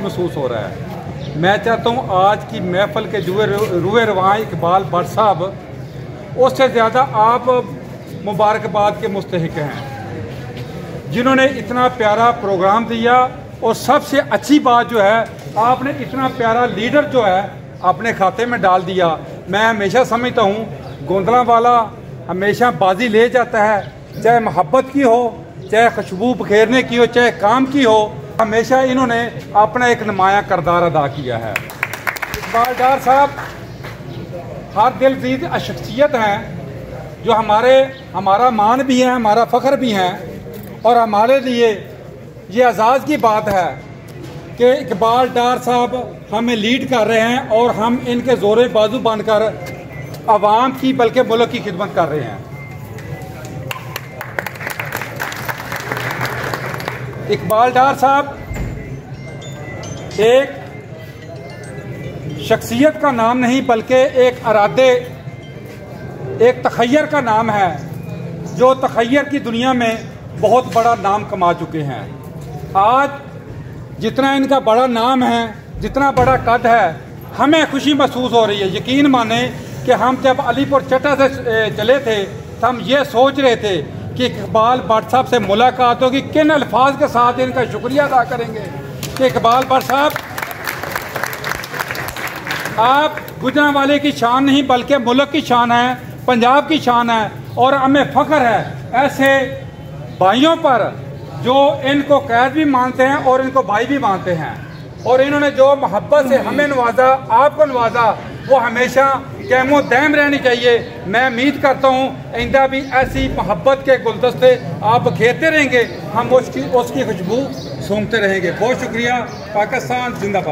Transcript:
महसूस हो रहा है। मैं चाहता हूँ आज की महफिल के जो रूए रवां इकबाल भट्ट साहब, उससे ज़्यादा आप मुबारकबाद के मुस्तहिक हैं, जिन्होंने इतना प्यारा प्रोग्राम दिया। और सबसे अच्छी बात जो है, आपने इतना प्यारा लीडर जो है अपने खाते में डाल दिया। मैं हमेशा समझता हूँ गोंदला वाला हमेशा बाजी ले जाता है, चाहे मोहब्बत की हो, चाहे खुशबू बखेरने की हो, चाहे काम की हो, हमेशा इन्होंने अपना एक नुमाया किरदार अदा किया है। इकबाल डार साहब हर दिलजीद शख्सियत हैं जो हमारा मान भी है, हमारा फ़ख्र भी हैं। और हमारे लिए ये एजाज़ की बात है कि इकबाल डार साहब हमें लीड कर रहे हैं और हम इनके ज़ोरे बाजू बनकर आवाम की बल्कि मुल्क की खिदमत कर रहे हैं। इकबाल डार साहब एक शख्सियत का नाम नहीं बल्कि एक इरादे, एक तखय्यर का नाम है, जो तखय्यर की दुनिया में बहुत बड़ा नाम कमा चुके हैं। आज जितना इनका बड़ा नाम है, जितना बड़ा कद है, हमें खुशी महसूस हो रही है। यकीन माने कि हम जब अलीपुर चट्टा से चले थे तो हम ये सोच रहे थे कि इकबाल भट्ट साहब से मुलाकात होगी, किन अल्फाज के साथ इनका शुक्रिया अदा करेंगे कि इकबाल भट्ट साहब आप गुजरांवाले की शान नहीं बल्कि मुल्क की शान है, पंजाब की शान है। और हमें फ़ख्र है ऐसे भाइयों पर जो इनको कैद भी मानते हैं और इनको भाई भी मानते हैं। और इन्होंने जो मोहब्बत से हमें नवाजा, आपको नवाजा, वो हमेशा कैमो दैम रहनी चाहिए। मैं उम्मीद करता हूँ आइंदा भी ऐसी मोहब्बत के गुलदस्ते आप बखेरते रहेंगे, हम उसकी खुशबू सूंघते रहेंगे। बहुत शुक्रिया। पाकिस्तान जिंदाबाद।